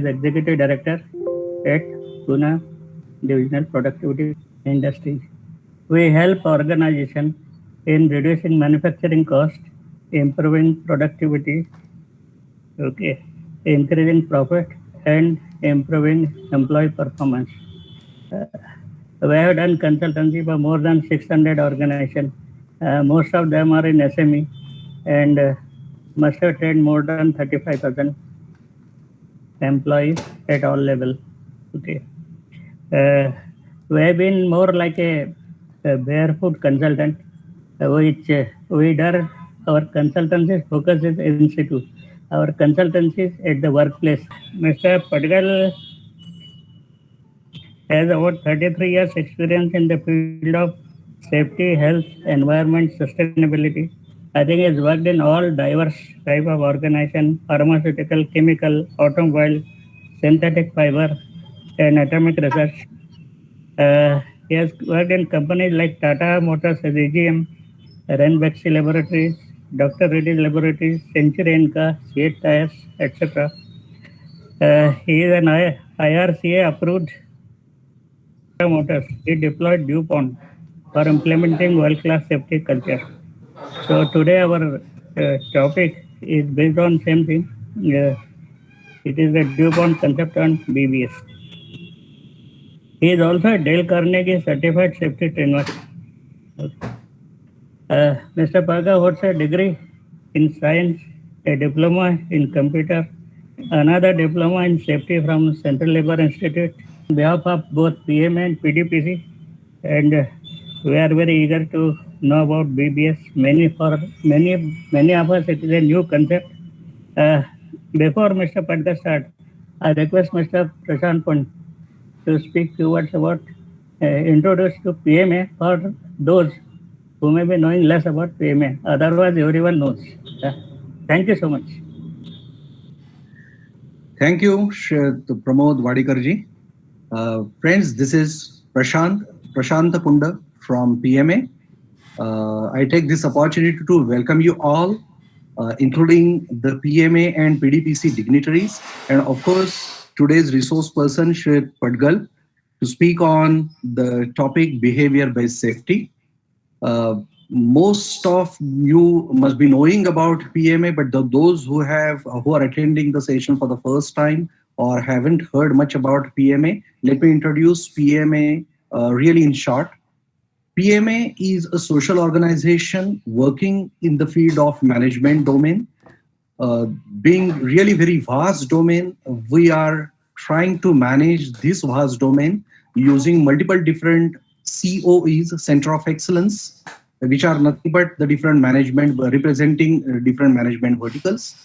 Executive Director at Pune Divisional Productivity Industries. We help organizations in reducing manufacturing cost, improving productivity, okay, increasing profit, and improving employee performance. Uh, we have done consultancy for more than 600 organizations. Most of them are in SME and must have trained more than 35,000 employees at all levels. Okay. Uh, we have been more like a barefoot consultant, which we done our consultancy focus is in situ. Our consultancy is at the workplace. Mr. Padgal has about 33 years experience in the field of safety, health, environment, sustainability. I think he has worked in all diverse type of organization, pharmaceutical, chemical, automobile, synthetic fiber, and atomic research. He has worked in companies like Tata Motors as AGM, Ranbaxy Laboratories, Dr. Reddy's Laboratories, Century Inca, Seat Tires, etc. He is an IRCA approved Motors. He deployed DuPont for implementing world-class safety culture. So today our topic is based on same thing. It is the DuPont concept on BBS. He is also a Dale Carnegie certified safety trainer. Mr. Paga holds a degree in science, a diploma in computer, another diploma in safety from Central Labor Institute. On behalf of both PMA and PDPC, and we are very eager to know about BBS. Many of us, it is a new concept. Before Mr. Padga start, I request Mr. Prashant Pund to speak few words about introduce to PMA for those who may be knowing less about PMA. Otherwise, everyone knows. Thank you so much. Thank you, Pramod Wadikarji. Friends, this is Prashant Punda from PMA. I take this opportunity to welcome you all, including the PMA and PDPC dignitaries, and of course, today's resource person, Shri Padgal, to speak on the topic behavior-based safety. Most of you must be knowing about PMA, but those who are attending the session for the first time or haven't heard much about PMA, let me introduce PMA really in short. PMA is a social organization working in the field of management domain. Being really very vast domain, we are trying to manage this vast domain using multiple different COEs, Center of Excellence, which are nothing but the different management, representing different management verticals.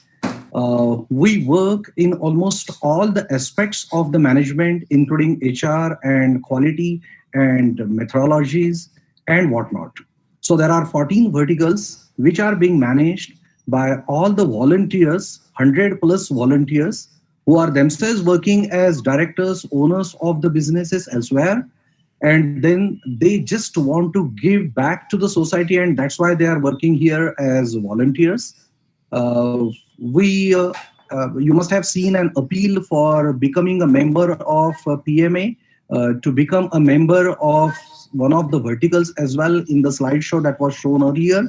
We work in almost all the aspects of the management, including HR and quality and methodologies and whatnot. So there are 14 verticals which are being managed by all the volunteers, 100 plus volunteers, who are themselves working as directors, owners of the businesses elsewhere. And then they just want to give back to the society, and that's why they are working here as volunteers. You must have seen an appeal for becoming a member of PMA, to become a member of one of the verticals as well in the slideshow that was shown earlier.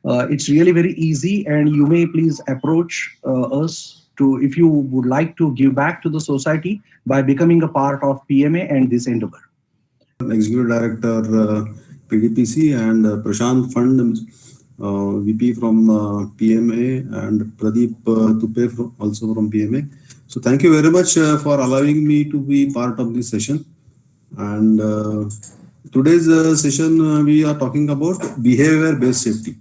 It's really very easy, and you may please approach us to, if you would like to give back to the society by becoming a part of PMA and this endeavor. Executive Director PDPC and Prashant Fund VP from PMA and Pradeep Tupe also from PMA. So thank you very much for allowing me to be part of this session. And today's session we are talking about behavior-based safety.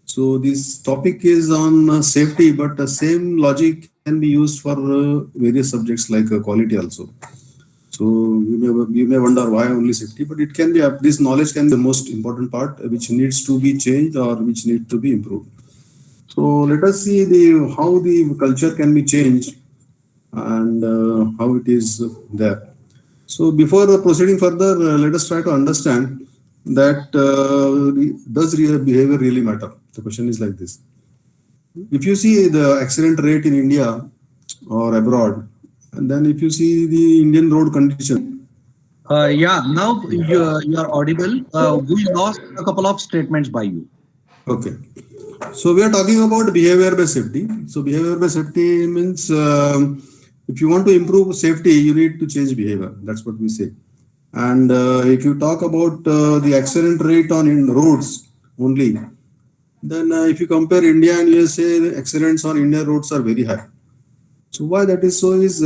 So this topic is on safety, but the same logic can be used for various subjects like quality also. So you may wonder why only safety, but it can be, this knowledge can be the most important part which needs to be changed or which needs to be improved. So let us see how the culture can be changed and how it is there. So before proceeding further, let us try to understand that does behavior really matter? The question is like this. If you see the accident rate in India or abroad, And then if you see the Indian road condition, Yeah, now you are audible. We lost a couple of statements by you. okay. So we are talking about behavior-based safety. So behavior-based safety means if you want to improve safety, you need to change behavior. That's what we say. And if you talk about the accident rate on in roads only, then if you compare India and USA, the accidents on Indian roads are very high. So why that is so is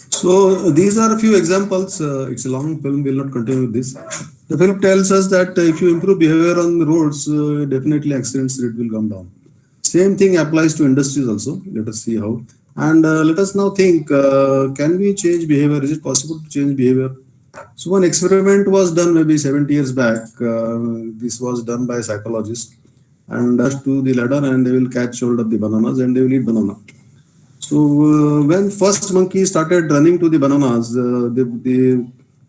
so these are a few examples. It's a long film. We'll not continue with this. The film tells us that if you improve behavior on the roads, definitely accidents rate will come down. Same thing applies to industries also. Let us see how. And let us now think, can we change behavior? Is it possible to change behavior? So one experiment was done maybe 70 years back. This was done by psychologists and to the ladder and they will catch hold of the bananas and they will eat banana. So when first monkey started running to the bananas,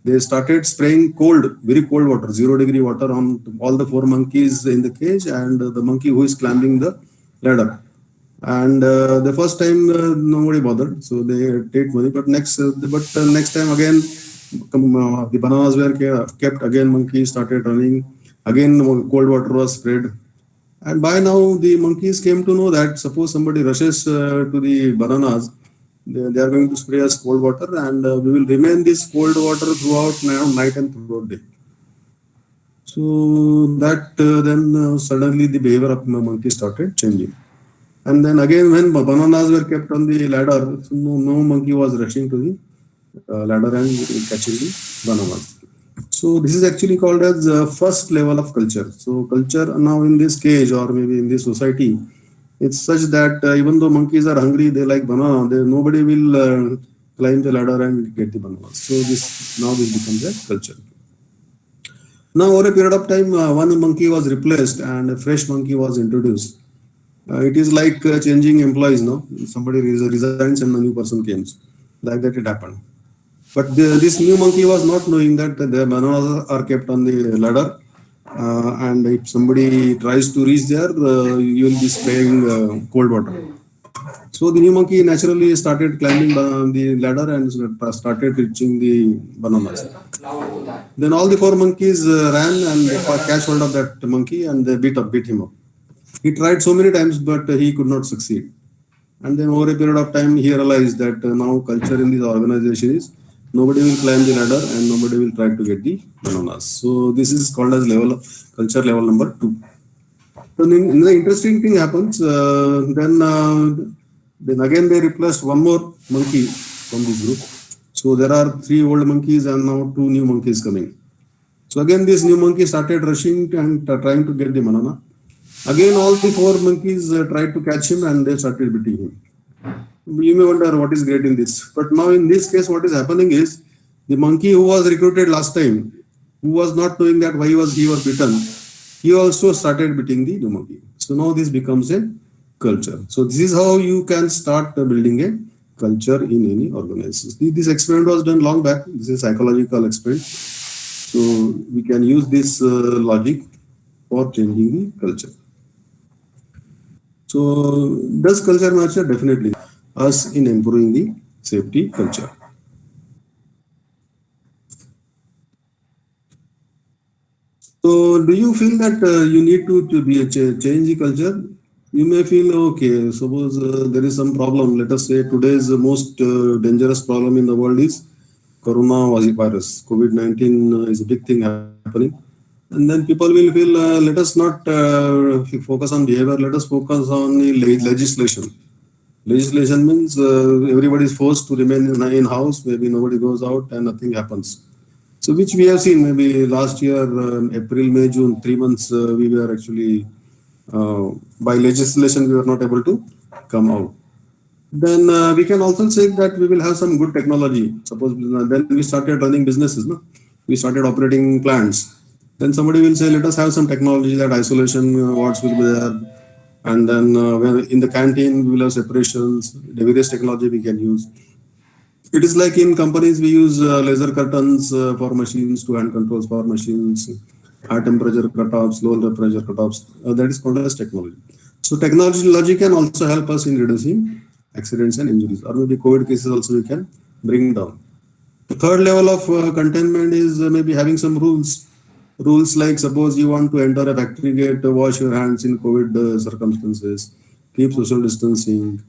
they started spraying cold, very cold water, 0 degree water on all the 4 monkeys in the cage and the monkey who is climbing the ladder. And the first time nobody bothered, so they take money. But next time again, the bananas were kept again. Monkey started running again. Cold water was sprayed. And by now, the monkeys came to know that suppose somebody rushes to the bananas, they are going to spray us cold water, and we will remain this cold water throughout night and throughout day. So that then suddenly the behavior of the monkey started changing. And then again, when bananas were kept on the ladder, so no monkey was rushing to the ladder and catching the bananas. So this is actually called as first level of culture. So culture now in this cage or maybe in this society, it's such that even though monkeys are hungry, they like banana. Nobody will climb the ladder and get the bananas. So this becomes a culture. Now over a period of time, one monkey was replaced and a fresh monkey was introduced. It is like changing employees now. Somebody resigns and a new person comes. Like that it happened. But this new monkey was not knowing that the bananas are kept on the ladder. And if somebody tries to reach there, you will be spraying cold water. So the new monkey naturally started climbing the ladder and started reaching the bananas. Then all the 4 monkeys ran and catch hold of that monkey and they beat him up. He tried so many times, but he could not succeed. And then over a period of time, he realized that now culture in this organization is nobody will climb the ladder and nobody will try to get the bananas. So this is called as culture level number 2. So then the interesting thing happens. Then again they replaced one more monkey from this group. So there are 3 old monkeys and now 2 new monkeys coming. So again this new monkey started rushing and trying to get the banana. Again all the 4 monkeys tried to catch him and they started beating him. You may wonder what is great in this. But now in this case, what is happening is the monkey who was recruited last time, who was not knowing that why he was bitten, he also started beating the new monkey. So now this becomes a culture. So this is how you can start building a culture in any organization. This experiment was done long back. This is psychological experiment. So we can use this logic for changing the culture. So does culture matter? Definitely us in improving the safety culture. So do you feel that you need to be change the culture? You may feel okay. Suppose there is some problem. Let us say today's most dangerous problem in the world is coronavirus. COVID-19 is a big thing happening. And then people will feel, let us not focus on behavior, let us focus on the legislation. Legislation means everybody is forced to remain in house, maybe nobody goes out and nothing happens. So which we have seen maybe last year, April, May, June, 3 months, we were actually, by legislation, we were not able to come out. Then we can also say that we will have some good technology. Suppose then we started running businesses, no? We started operating plants. Then somebody will say, let us have some technology that isolation wards will be there. And then when in the canteen, we will have separations, the various technology we can use. It is like in companies, we use laser curtains for machines, to hand controls for machines, high temperature cutoffs, low temperature cutoffs. That is called as technology. So technology can also help us in reducing accidents and injuries, or maybe COVID cases also we can bring down. The third level of containment is maybe having some rules. Rules like suppose you want to enter a factory gate, wash your hands in COVID circumstances, keep social distancing,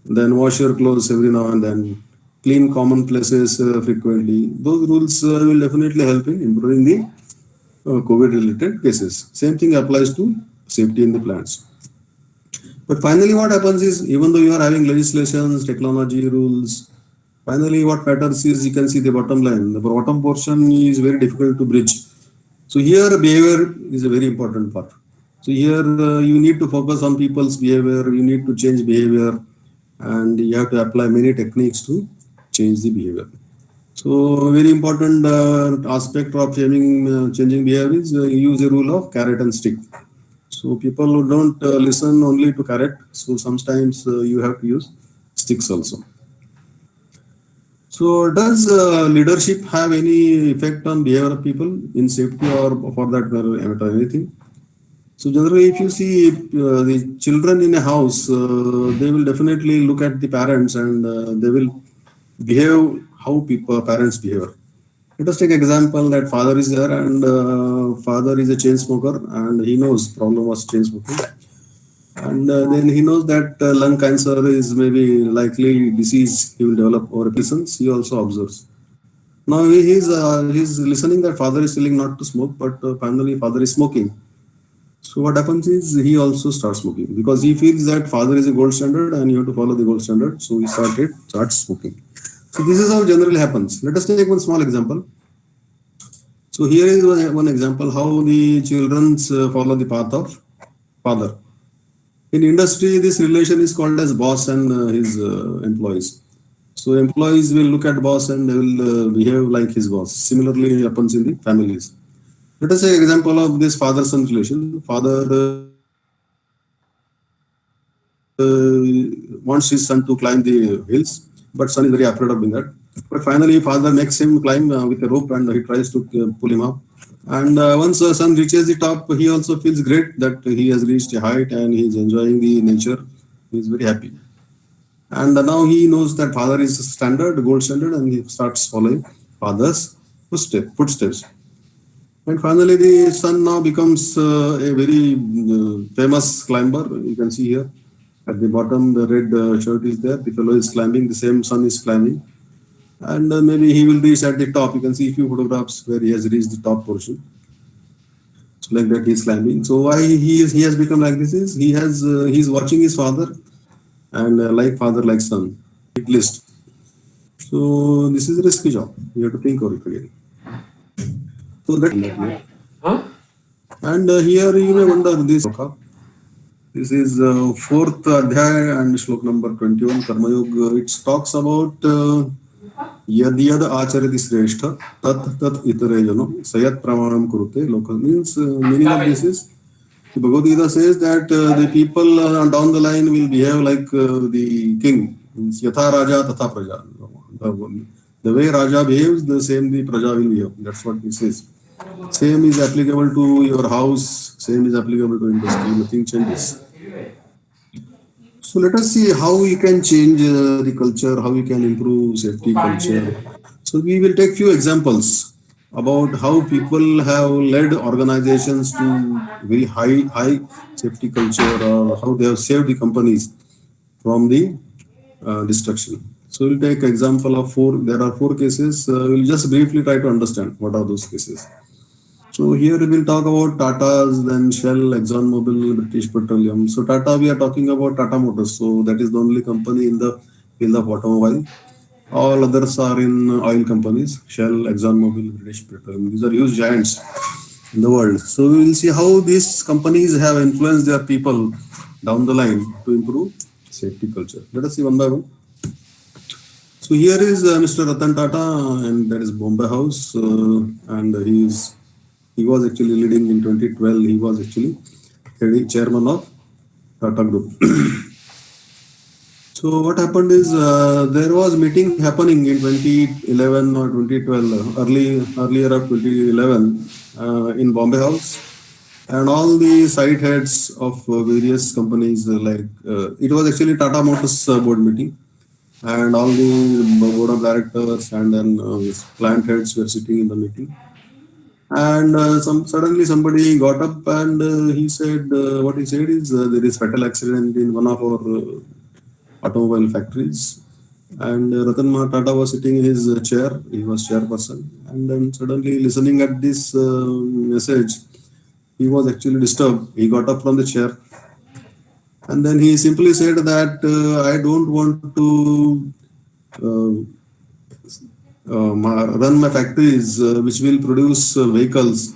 then wash your clothes every now and then, clean common places frequently. Those rules will definitely help in improving the COVID related cases. Same thing applies to safety in the plants. But finally, what happens is, even though you are having legislations, technology, rules, finally what matters is you can see the bottom line. The bottom portion is very difficult to bridge. So here behavior is a very important part. So here you need to focus on people's behavior, you need to change behavior, and you have to apply many techniques to change the behavior. So very important aspect of changing behavior is use a rule of carrot and stick. So people who don't listen only to carrot, so sometimes you have to use sticks also. So does leadership have any effect on behavior of people in safety, or for that matter anything? So generally, if you see the children in a house, they will definitely look at the parents and they will behave how parents behave. Let us take example that father is there and father is a chain smoker and he knows problem was chain smoking. And then he knows that lung cancer is maybe likely disease he will develop over listens. He also observes. Now he's listening that father is telling not to smoke, but finally father is smoking. So what happens is he also starts smoking because he feels that father is a gold standard and you have to follow the gold standard. So he starts smoking. So this is how generally happens. Let us take one small example. So here is one example how the children follow the path of father. In industry, this relation is called as boss and his employees. So employees will look at boss and they will behave like his boss. Similarly, it happens in the families. Let us say example of this father-son relation. Father wants his son to climb the hills, but son is very afraid of doing that. But finally, father makes him climb with a rope and he tries to pull him up. And once the son reaches the top, he also feels great that he has reached a height and he is enjoying the nature. He is very happy. And now he knows that father is standard, gold standard, and he starts following father's footsteps. And finally, the son now becomes a very famous climber. You can see here at the bottom, the red shirt is there. The fellow is climbing, the same son is climbing. And maybe he will reach at the top. You can see a few photographs where he has reached the top portion. So like that he is climbing. So why he has become like this is he is watching his father and like father like son. Big list. So this is a risky job. You have to think of it again. So that and here you may wonder this. This is fourth adhyaya and shlok number 21, Karma Yoga. It talks about yad yad acharati shrestha tat tat itare jano sayat pramanam kurute. Local means meaning of this is the Bhagavad Gita says that the people down the line will behave like the king. Means yatha raja tatha praja. The way Raja behaves, the same the praja will behave. That's what he says. Same is applicable to your house. Same is applicable to industry. Nothing changes. So let us see how we can change the culture, how we can improve safety culture. So we will take few examples about how people have led organizations to very high safety culture, or how they have saved the companies from the destruction. So we'll take example of four. There are four cases. We'll just briefly try to understand what are those cases. So here we will talk about Tata's, then Shell, ExxonMobil, British Petroleum. So Tata, we are talking about Tata Motors. So that is the only company in the field of automobile. All others are in oil companies, Shell, ExxonMobil, British Petroleum. These are huge giants in the world. So we will see how these companies have influenced their people down the line to improve safety culture. Let us see one by one. So here is Mr. Ratan Tata, and that is Bombay House, and he was actually leading in 2012. He was actually chairman of Tata Group. So what happened is there was meeting happening in 2011 or 2012, earlier of 2011 in Bombay House, and all the site heads of various companies it was actually Tata Motors board meeting, and all the board of directors and then plant heads were sitting in the meeting. And suddenly somebody got up and he said, what he said is there is fatal accident in one of our automobile factories. And Ratan Tata was sitting in his chair. He was chairperson. And then suddenly listening at this message, he was actually disturbed. He got up from the chair. And then he simply said that I don't want to run my factories which will produce vehicles,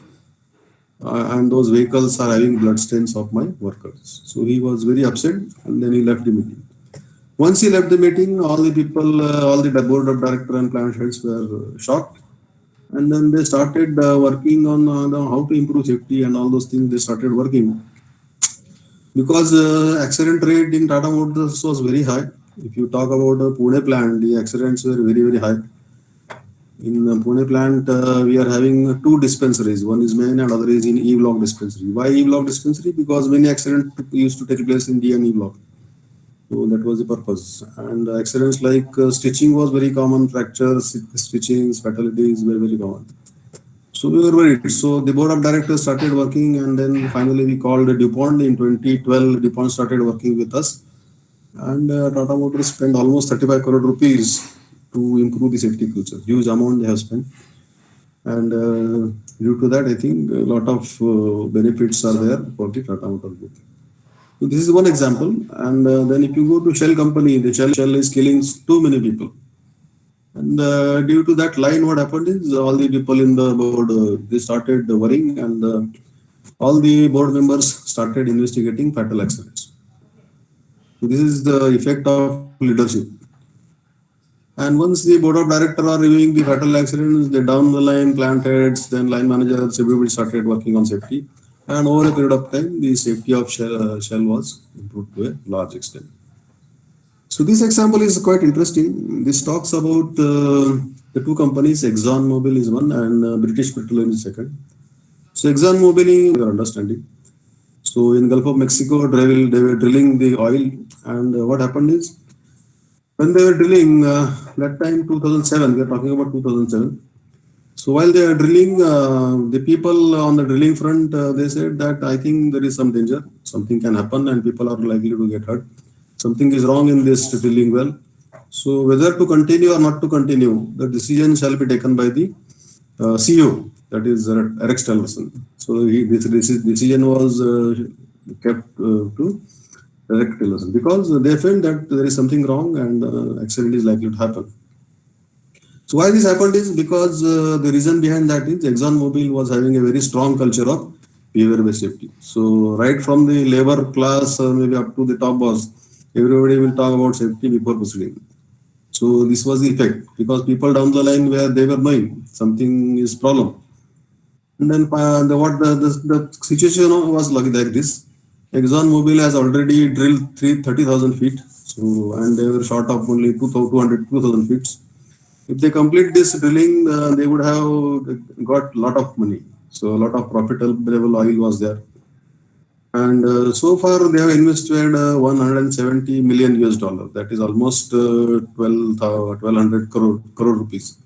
and those vehicles are having bloodstains of my workers. So he was very upset, and then he left the meeting. Once he left the meeting, all the people, all the board of director and plant heads were shocked, and then they started working on how to improve safety and all those things. They started working because accident rate in Tata Motors was very high. If you talk about the Pune plant, the accidents were very high. In Pune plant, we are having two dispensaries. One is main and other is in E block dispensary. Why E block dispensary? Because many accidents used to take place in D and E block. So that was the purpose. And accidents like stitching was very common. Fractures, stitchings, fatalities were very common. So we were worried. So the board of directors started working, and then finally we called DuPont. In 2012, DuPont started working with us. And Tata Motors spent almost 35 crore rupees to improve the safety culture. Huge amount they have spent. And due to that, I think a lot of benefits are there for the Tata Motors Group. So this is one example. And then if you go to Shell company, the Shell is killing too many people. And due to that line, what happened is all the people in the board, they started worrying, and all the board members started investigating fatal accidents. So this is the effect of leadership. And once the board of directors are reviewing the fatal accidents, they down the line, plant heads, then line managers, everybody started working on safety. And over a period of time, the safety of Shell was improved to a large extent. So this example is quite interesting. This talks about the two companies, ExxonMobil is one and British Petroleum is second. So ExxonMobil, your understanding. So in Gulf of Mexico, they were drilling the oil, and what happened is, when they were drilling, that time 2007, we are talking about 2007. So while they are drilling, the people on the drilling front, they said that I think there is some danger, something can happen and people are likely to get hurt. Something is wrong in this drilling well. So whether to continue or not to continue, the decision shall be taken by the CEO, that is Rex Tillerson. So this decision was kept to Rex Tillerson because they felt that there is something wrong and accident is likely to happen. So why this happened is because the reason behind that is ExxonMobil was having a very strong culture of behavior-based safety. So right from the labor class, maybe up to the top boss, everybody will talk about safety before proceeding. So this was the effect because people down the line where they were knowing something is problem. And then the situation was like this. Exxon Mobil has already drilled 30,000 feet. So and they were short of only 2,000 feet. If they complete this drilling, they would have got lot of money. So a lot of profitable oil was there. And so far they have invested 170 million US dollar. That is almost 1,200 crore rupees.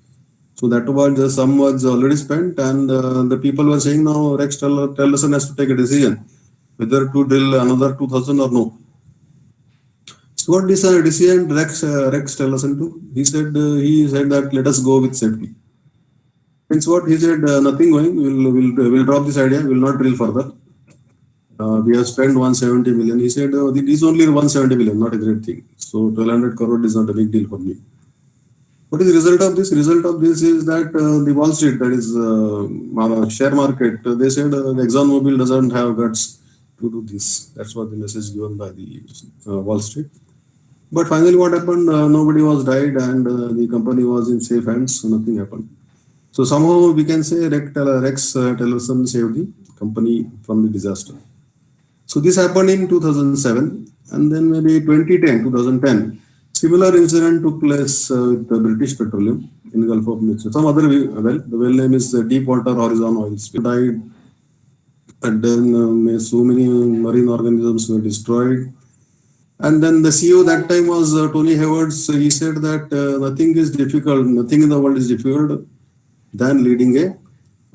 So that was the sum was already spent, and the people were saying now Rex Tillerson has to take a decision whether to drill another 2,000 or no. So what this decision Rex Tillerson to? He said that let us go with safety. Means what he said, nothing going. We'll drop this idea. We'll not drill further. We have spent 170 million. He said it is only 170 million, not a great thing. So 1,200 crore is not a big deal for me. What is the result of this? Result of this is that the Wall Street, that is share market, they said the Exxon Mobil doesn't have guts to do this. That's what the message given by the Wall Street. But finally, what happened? Nobody was died, and the company was in safe hands. So nothing happened. So somehow we can say Rex Tillerson saved the company from the disaster. So this happened in 2007, and then maybe 2010. Similar incident took place with British Petroleum in Gulf of Mexico. Some other well, the well name is Deepwater Horizon oil spill. Died, and then so many marine organisms were destroyed. And then the CEO that time was Tony Hayward. So he said that nothing is difficult, nothing in the world is difficult than leading a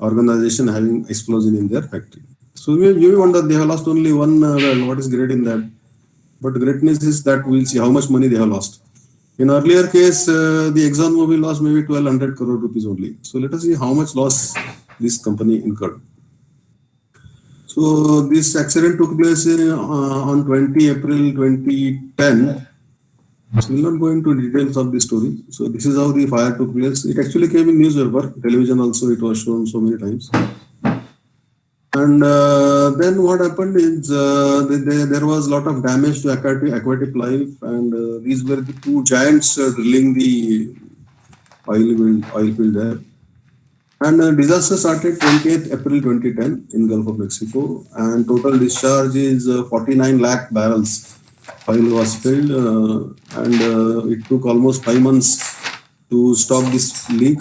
organization having explosion in their factory. So you wonder they have lost only one well. What is great in that? But greatness is that we'll see how much money they have lost. In earlier case, the Exxon Mobil lost maybe 1,200 crore rupees only. So let us see how much loss this company incurred. So this accident took place on 20 April 2010. So we'll not go into details of the story. So this is how the fire took place. It actually came in newspaper, television also. It was shown so many times. And then what happened is there was a lot of damage to aquatic life, and these were the two giants drilling the oil field there. And disaster started 28th April 2010 in Gulf of Mexico, and total discharge is 49 lakh barrels. Oil was spilled, and it took almost 5 months to stop this leak.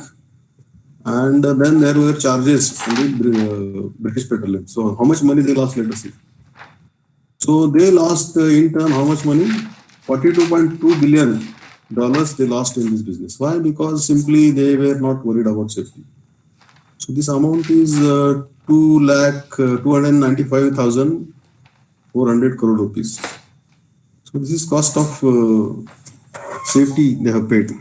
And then there were charges from the British Petroleum. So how much money they lost, let us see. So they lost in turn how much money? $42.2 billion they lost in this business. Why? Because simply they were not worried about safety. So this amount is 2,295,400 crore rupees. So this is cost of safety they have paid.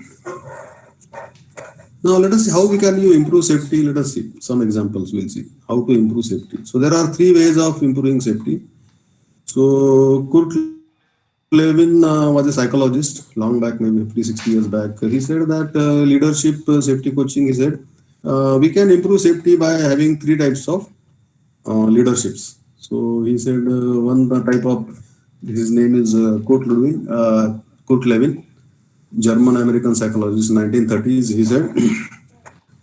Now let us see how we can improve safety. Let us see some examples. We'll see how to improve safety. So there are 3 ways of improving safety. So Kurt Lewin was a psychologist long back, maybe 50-60 years back. He said that leadership safety coaching, he said, we can improve safety by having 3 types of leaderships. So he said one type of, his name is Kurt Lewin, German-American psychologist, 1930s, he said.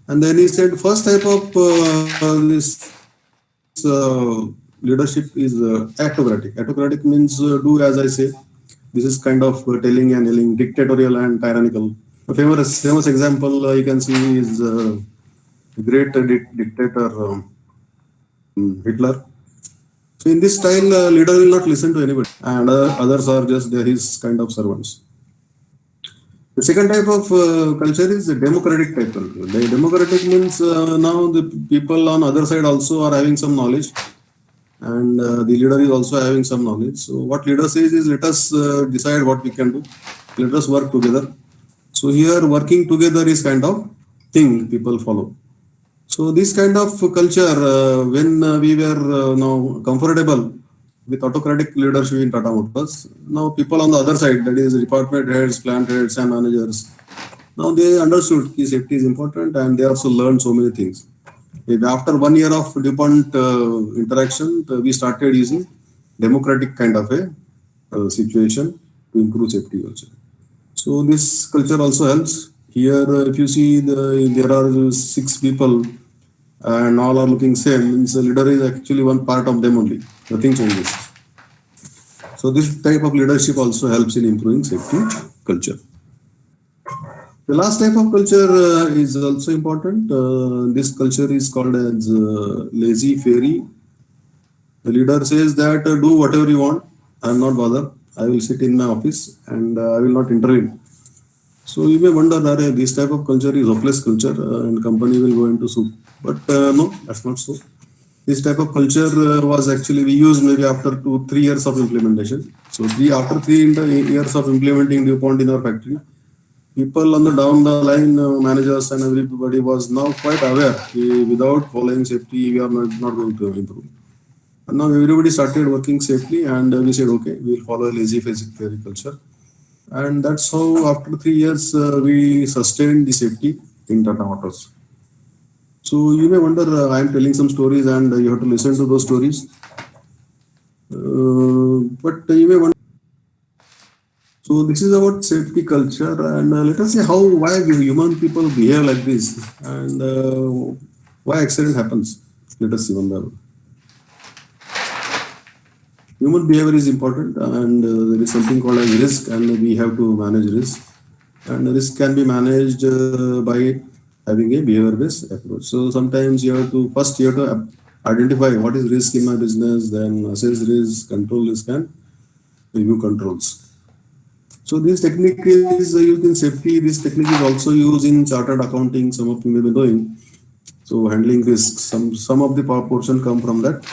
And then he said, first type of this leadership is autocratic. Autocratic means do as I say. This is kind of telling and yelling, dictatorial and tyrannical. A famous example you can see is great dictator Hitler. So in this style, leader will not listen to anybody, and others are just his kind of servants. The second type of culture is the democratic type culture. The democratic means now the people on other side also are having some knowledge, and the leader is also having some knowledge. So what leader says is, let us decide what we can do. Let us work together. So here working together is kind of thing people follow. So this kind of culture, when we were now comfortable with autocratic leadership in Tata Motors, now people on the other side, that is department heads, plant heads and managers, now they understood that safety is important, and they also learned so many things. After 1 year of DuPont interaction, we started using democratic kind of a situation to improve safety culture. So this culture also helps. Here, if you see, there are 6 people and all are looking same. Means the leader is actually one part of them only. Nothing changes. So this type of leadership also helps in improving safety culture. The last type of culture is also important. This culture is called as lazy fairy. The leader says that do whatever you want. I am not bothered. I will sit in my office and I will not intervene. So you may wonder that this type of culture is hopeless culture and company will go into soup. But no, that's not so. This type of culture was actually we used maybe after 2-3 years of implementation. So after 3 years of implementing DuPont in our factory, people on the down the line, managers and everybody was now quite aware without following safety, we are not going to improve. And now everybody started working safely and we said, okay, we'll follow a lazy fairy culture. And that's how after 3 years, we sustained the safety in Tata Motors. So you may wonder, I am telling some stories and you have to listen to those stories. But you may wonder. So this is about safety culture, and let us see why human people behave like this, and why accident happens. Let us see one by one. Human behavior is important, and there is something called as risk, and we have to manage risk. And risk can be managed by having a behavior-based approach. So sometimes you have to identify what is risk in my business, then assess risk, control risk, and review controls. So this technique is used in safety. This technique is also used in chartered accounting. Some of you may be knowing. So handling risks, some of the portion come from that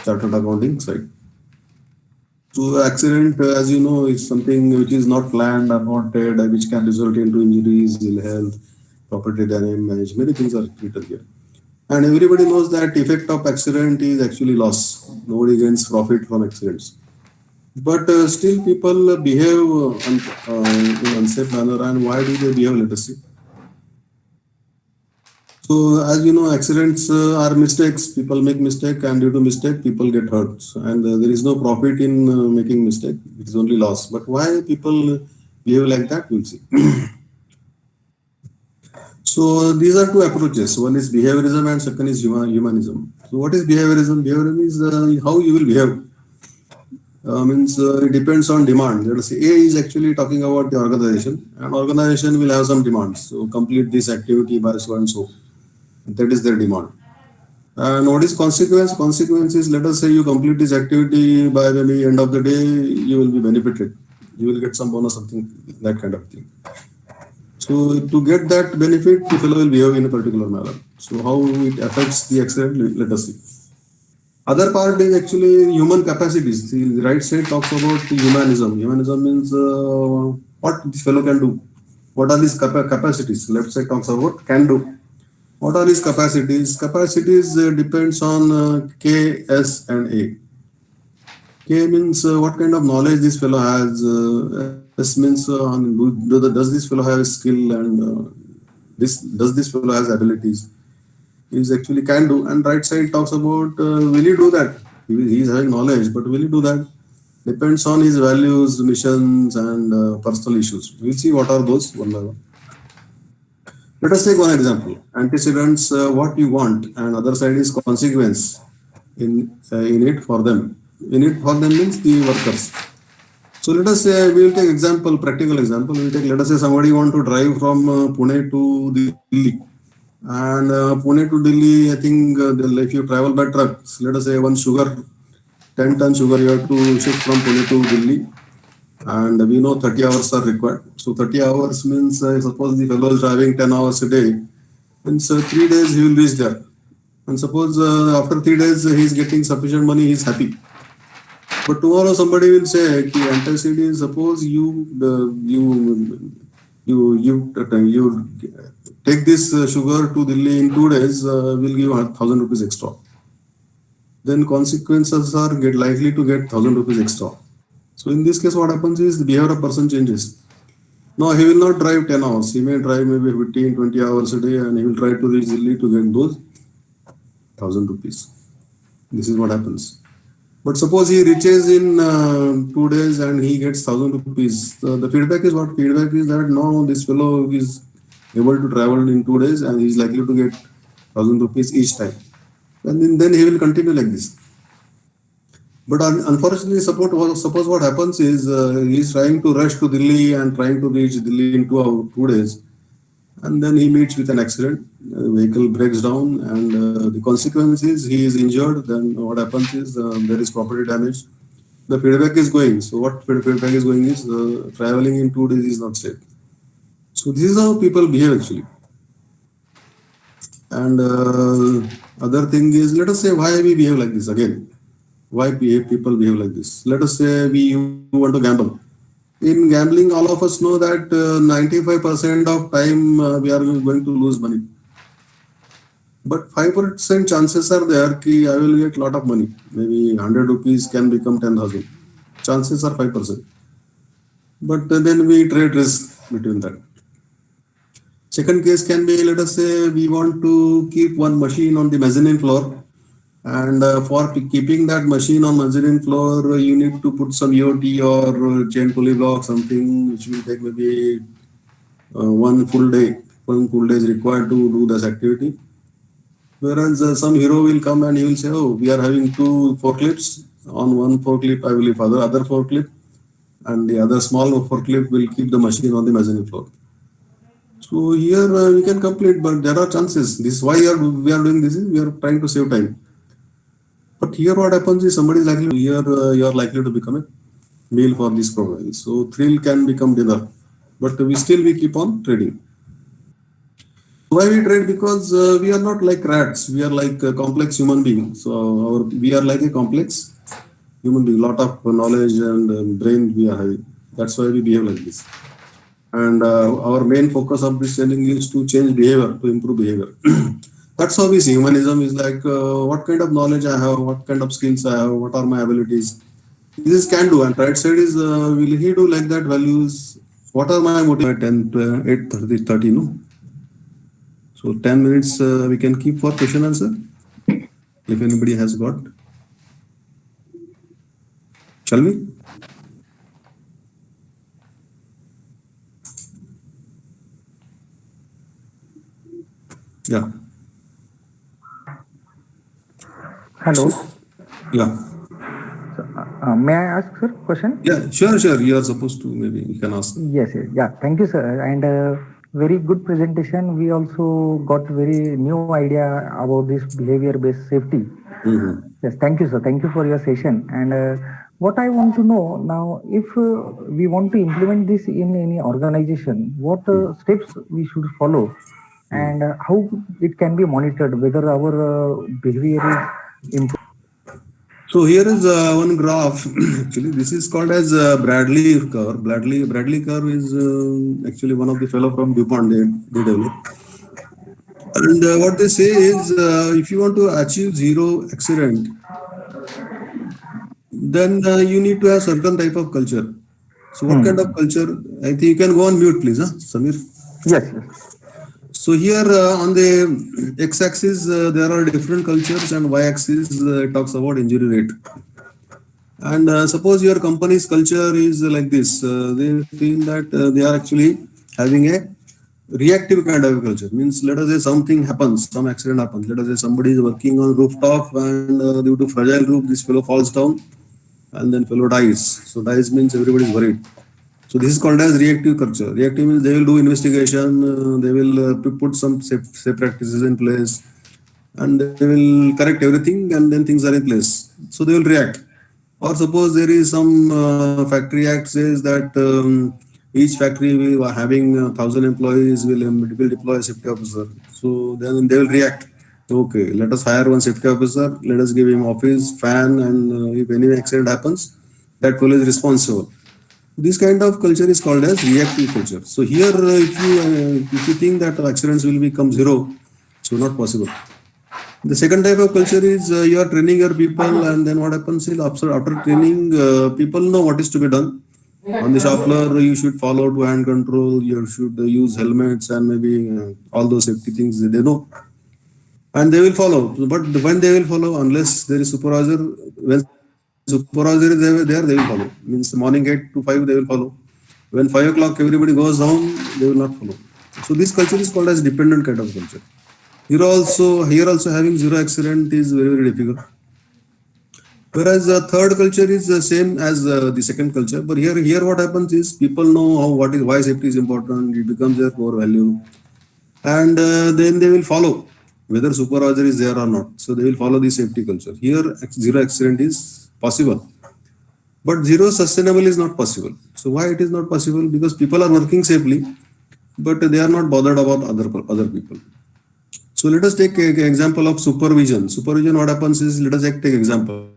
chartered accounting side. So accident, as you know, is something which is not planned, unwanted, which can result into injuries, ill health, property damage. Many things are written here. And everybody knows that effect of accident is actually loss. Nobody gains profit from accidents. But still people behave in unsafe manner. And why do they behave? Let us see. So as you know, accidents are mistakes. People make mistake, and due to mistake, people get hurt. And there is no profit in making mistake. It is only loss. But why people behave like that? We'll see. So these are two approaches. One is behaviorism and second is humanism. So what is behaviorism? Behaviorism is how you will behave. It depends on demand. Let us say A is actually talking about the organization, and organization will have some demands. So complete this activity by so and so. That is their demand. And what is consequence? Consequence is, let us say you complete this activity by maybe end of the day, you will be benefited. You will get some bonus, something, that kind of thing. So to get that benefit, the fellow will behave in a particular manner. So how it affects the accident, let us see. Other part is actually human capacities. The right side talks about the humanism. Humanism means what this fellow can do. What are his capacities? Left side talks about can do. What are his capacities? Capacities depends on K, S and A. K means what kind of knowledge this fellow has. S means does this fellow have a skill, and does this fellow has abilities. He is actually can do. And right side talks about will he do that? He is having knowledge, but will he do that? Depends on his values, missions, and personal issues. We'll see what are those one by one. Let us take one example. Antecedents, what you want, and other side is consequence in it for them. In it for them means the workers. So let us say we will take example, practical example. We will take, let us say somebody want to drive from Pune to Delhi. And Pune to Delhi, I think if you travel by trucks, let us say 10 ton sugar you have to ship from Pune to Delhi. And we know 30 hours are required. So 30 hours means, suppose the fellow is driving 10 hours a day, means 3 days he will reach there. And suppose after 3 days he is getting sufficient money, he is happy. But tomorrow somebody will say, antecedent, suppose you take this sugar to Delhi in 2 days, will give 1,000 rupees extra. Then consequences are likely to get 1,000 rupees extra. So in this case, what happens is the behavior of person changes. No, he will not drive 10 hours. He may drive maybe 15, 20 hours a day, and he will try to reach Delhi to get those 1,000 rupees. This is what happens. But suppose he reaches in 2 days and he gets 1,000 rupees. The feedback is what? Feedback is that no, this fellow is able to travel in 2 days and he is likely to get 1,000 rupees each time. And then he will continue like this. But unfortunately, suppose what happens is he is trying to rush to Delhi and trying to reach Delhi in 2 days, and then he meets with an accident. Vehicle breaks down, and the consequence is he is injured. Then what happens is there is property damage. The feedback is going. So what feedback is going is traveling in 2 days is not safe. So this is how people behave actually. And other thing is, let us say why we behave like this again. Why people behave like this? Let us say we want to gamble. In gambling, all of us know that 95% of time we are going to lose money. But 5% chances are there that I will get a lot of money. Maybe 100 rupees can become 10,000. Chances are 5%. But then we trade risk between that. Second case can be, let us say we want to keep one machine on the mezzanine floor. And for keeping that machine on mezzanine floor, you need to put some EOT or chain pulley block, something which will take maybe 1 full day. 1 full day is required to do this activity. Whereas some hero will come and he will say, oh, we are having 2 forklifts. On one forklift, I will leave other forklift, and the other small forklift will keep the machine on the mezzanine floor. So here we can complete, but there are chances. This is why we are doing this. We are trying to save time. But here what happens is somebody is likely here you are likely to become a meal for this profile. So thrill can become dinner, but we keep on trading. Why we trade? Because we are not like rats. We are like a complex human beings. So we are like a complex human being. Lot of knowledge and brain we are having. That's why we behave like this. And our main focus of this training is to change behavior, to improve behavior. That's how we see humanism is like what kind of knowledge I have, what kind of skills I have, what are my abilities. This is can do, and right side is will he do like that values? What are my motives? 10 to 8 30, no? So 10 minutes we can keep for question answer if anybody has got. Shall we? Yeah. Hello. Yeah. May I ask, sir, question? Yeah, sure. You are supposed to, maybe you can ask. Yes. Yeah. Thank you, sir. And very good presentation. We also got very new idea about this behavior-based safety. Mm-hmm. Yes. Thank you, sir. Thank you for your session. And what I want to know now, if we want to implement this in any organization, what steps we should follow, and how it can be monitored, whether our behavior is improved. So here is one graph. Actually, this is called as Bradley curve. Bradley curve is actually one of the fellow from DuPont they developed. And what they say is, if you want to achieve zero accident, then you need to have certain type of culture. So what kind of culture? I think you can go on mute, please, Samir. Yes. So here on the x-axis, there are different cultures, and y-axis talks about injury rate. And suppose your company's culture is like this, they feel that they are actually having a reactive kind of culture. Means let us say something happens, some accident happens. Let us say somebody is working on rooftop and due to fragile roof, this fellow falls down and then fellow dies. So dies means everybody is worried. So this is called as reactive culture. Reactive means they will do investigation, they will put some safe practices in place, and they will correct everything, and then things are in place. So they will react. Or suppose there is some factory act says that each factory will having 1,000 employees will deploy a safety officer. So then they will react. Okay, let us hire one safety officer. Let us give him office, fan, and if any accident happens, that fellow is responsible. This kind of culture is called as reactive culture. So here, if you think that accidents will become zero, so not possible. The second type of culture is you are training your people, and then what happens is after training, people know what is to be done. On the shop floor, you should follow to hand control. You should use helmets and maybe all those safety things they know. and they will follow. But when they will follow, unless there is supervisor, when supervisor is there, they will follow. Means morning 8 to 5, they will follow. When 5 o'clock everybody goes home, they will not follow. So this culture is called as dependent kind of culture. Here also having zero accident is very, very difficult. Whereas the third culture is the same as the second culture, but here what happens is people know why safety is important. It becomes their core value, and then they will follow whether supervisor is there or not. So they will follow the safety culture. Here zero accident is possible, but zero sustainable is not possible. So why it is not possible? Because people are working safely, but they are not bothered about other people. So let us take an example of supervision. Supervision, what happens is, let us take example.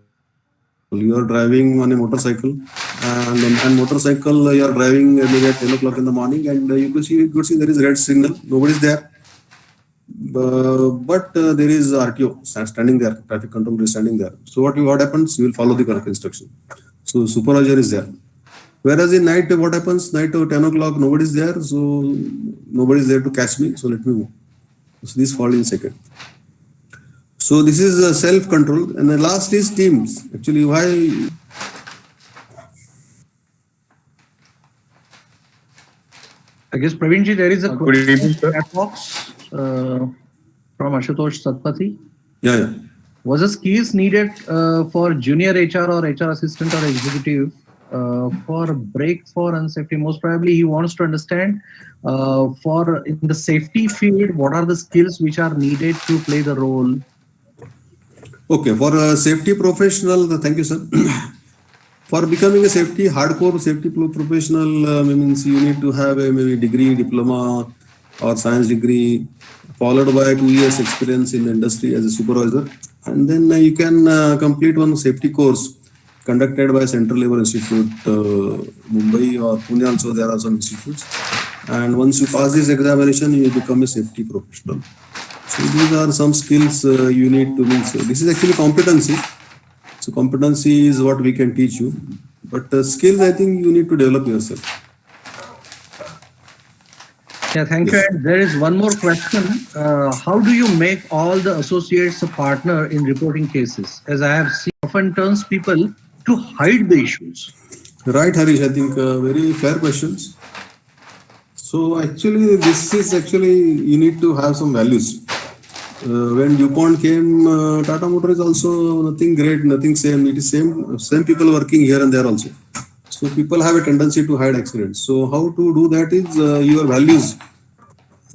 You are driving on a motorcycle, and motorcycle you are driving maybe at 10 o'clock in the morning, and you could see there is red signal. Nobody is there, but there is RTO standing there, traffic control is standing there. So what happens? You will follow the correct instruction. So supervisor is there. Whereas in night, what happens? Night 10 o'clock, nobody is there, so nobody is there to catch me. So let me go. So this fall in second. So this is self-control, and the last is teams. Actually, why? I guess Praveenji, there is a Good evening, question sir. in chat box from Ashutosh Satpathy. Yeah. Was the skills needed for junior HR or HR assistant or executive for break for unsafety? Most probably he wants to understand for in the safety field, what are the skills which are needed to play the role? Okay, for a safety professional, thank you, sir. For becoming a hardcore safety professional, means you need to have a maybe degree, diploma, or science degree, followed by 2 years experience in the industry as a supervisor, and then you can complete one safety course conducted by Central Labour Institute, Mumbai or Pune. Also, there are some institutes, and once you pass this examination, you become a safety professional. So these are some skills you need to means. This is actually competency. So competency is what we can teach you, but skills I think you need to develop yourself. Yeah, thank you. And there is one more question. How do you make all the associates a partner in reporting cases? As I have seen, often turns people to hide the issues. Right, Harish. I think very fair questions. So actually, this is you need to have some values. When DuPont came, Tata Motor is also nothing great, nothing same. It is same people working here and there also. So people have a tendency to hide accidents. So how to do that is your values.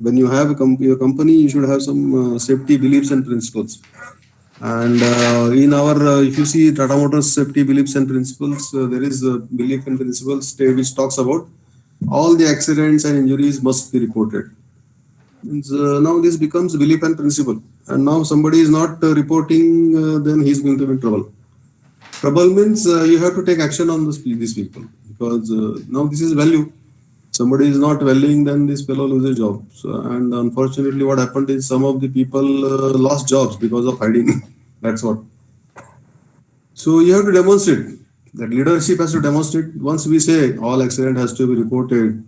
When you have your company, you should have some safety beliefs and principles. And in our, if you see Tata Motors safety beliefs and principles, there is a belief and principles which talks about all the accidents and injuries must be reported. Means, now this becomes belief and principle, and now somebody is not reporting, then he is going to be in trouble. Trouble means you have to take action on these people, because now this is value. Somebody is not valuing, then this fellow loses job. So, and unfortunately, what happened is some of the people lost jobs because of hiding. That's what. So you have to demonstrate. That leadership has to demonstrate. Once we say all accident has to be reported,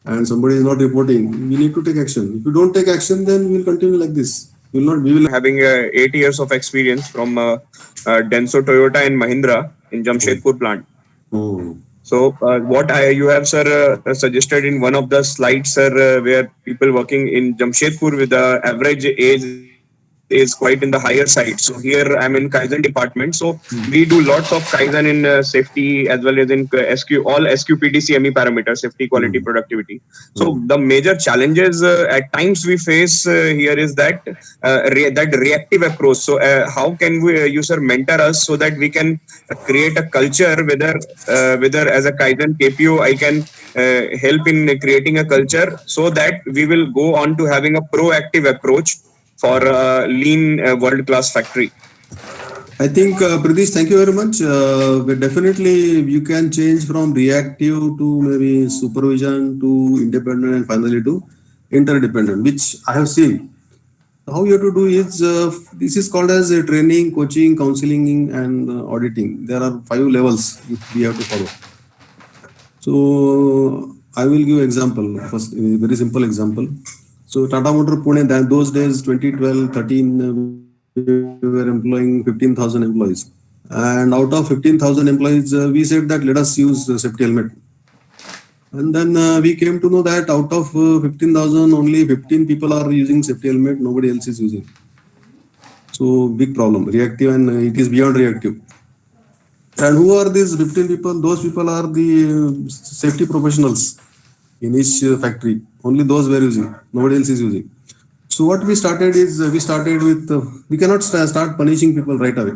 and somebody is not reporting, we need to take action. If you don't take action, then we will continue like this. We will having 8 years of experience from Denso Toyota and Mahindra in Jamshedpur plant. Oh. So what you have, sir, suggested in one of the slides, sir, where people working in Jamshedpur with the average age is quite in the higher side. So here I'm in Kaizen department. So we do lots of Kaizen in safety as well as in all SQPD CME parameters, safety, quality, productivity. So the major challenges at times we face here is that that reactive approach. So how can you, sir, mentor us so that we can create a culture, whether as a Kaizen KPO I can help in creating a culture so that we will go on to having a proactive approach for a lean world-class factory. I think, Pradesh, thank you very much. But definitely, you can change from reactive to maybe supervision to independent and finally to interdependent, which I have seen. How you have to do is, this is called as training, coaching, counseling, and auditing. There are 5 levels we have to follow. So I will give example. First, a very simple example. So Tata Motor Pune, those days, 2012, 13, we were employing 15,000 employees. And out of 15,000 employees, we said that let us use safety helmet. And then we came to know that out of 15,000, only 15 people are using safety helmet, nobody else is using. So big problem, reactive, and it is beyond reactive. And who are these 15 people? Those people are the safety professionals in each factory. Only those were using, nobody else is using. So what we started is, we cannot start punishing people right away.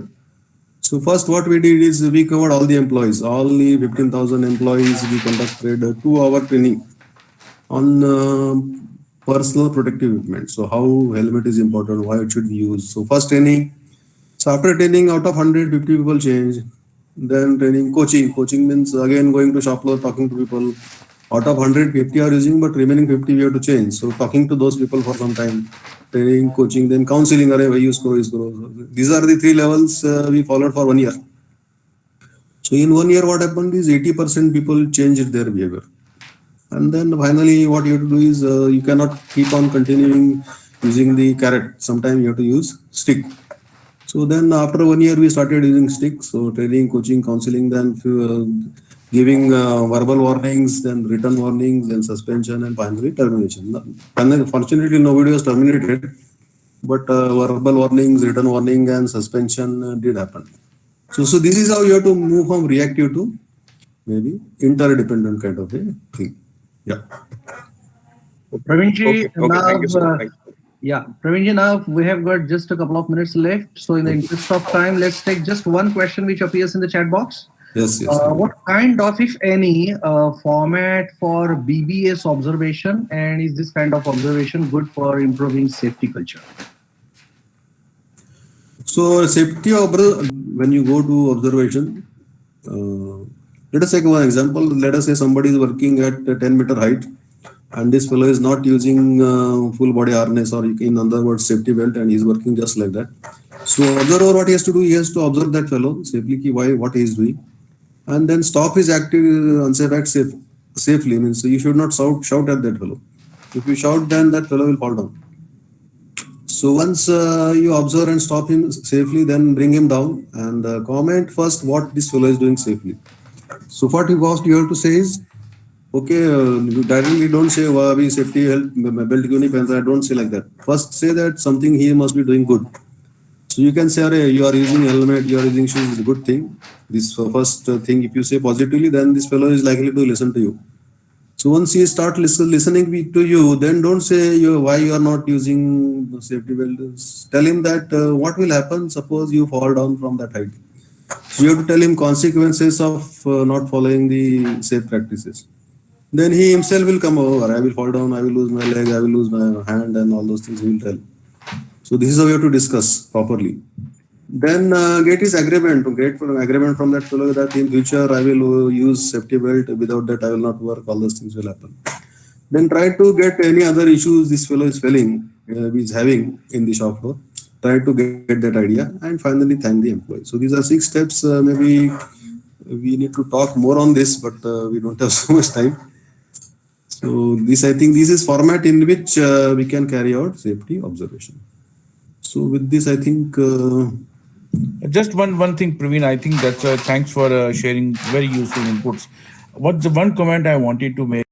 So first what we did is we covered all the employees, all the 15,000 employees. We conducted a 2-hour training on personal protective equipment. So how helmet is important, why it should be used. So first training. So after training, out of 100, 50 people changed. Then training, coaching means again going to shop floor, talking to people. Out of 100, 50 are using, but remaining 50 we have to change. So talking to those people for some time, training, coaching, then counseling. Use karo. These are the 3 levels we followed for 1 year. So in 1 year, what happened is 80% people changed their behavior. And then finally, what you have to do is you cannot keep on continuing using the carrot. Sometimes you have to use stick. So then after 1 year, we started using sticks. So training, coaching, counseling, then giving verbal warnings, then written warnings, then suspension, and finally termination. Fortunately, nobody was terminated, but verbal warnings, written warning, and suspension did happen. So this is how you have to move from reactive to maybe interdependent kind of a thing. Yeah. Praveerji, Okay, thank you, sir. Thank you. Yeah, Praveerji, now we have got just a couple of minutes left. So in the interest of time, let's take just one question which appears in the chat box. Yes. What kind of, if any, format for BBS observation, and is this kind of observation good for improving safety culture? So safety when you go to observation, let us take one example. Let us say somebody is working at a 10-meter height, and this fellow is not using full body harness, or in other words, safety belt, and he's working just like that. So observer, what he has to do, he has to observe that fellow safely, what he is doing, and then stop his unsafe act safely. Means you should not shout at that fellow. If you shout, then that fellow will fall down. So once you observe and stop him safely, then bring him down and comment first what this fellow is doing safely. So what you have to say is, okay, directly don't say safety belt I don't say like that. First say that something he must be doing good. So you can say, you are using helmet, you are using shoes, is a good thing. This first thing, if you say positively, then this fellow is likely to listen to you. So once he start listening to you, then don't say why you are not using the safety belt. Tell him that what will happen, suppose you fall down from that height. So you have to tell him consequences of not following the safe practices. Then he himself will come over. I will fall down, I will lose my leg, I will lose my hand, and all those things he will tell. So this is how we have to discuss properly. Then get his agreement from that fellow that in future I will use safety belt. Without that I will not work. All those things will happen. Then try to get any other issues this fellow is having in the shop floor. Try to get that idea, and finally thank the employee. So these are 6 steps. Maybe we need to talk more on this, but we don't have so much time. So I think this is format in which we can carry out safety observation. So with this, I think. Just one thing, Praveen. I think that's thanks for sharing very useful inputs. What's the one comment I wanted to make?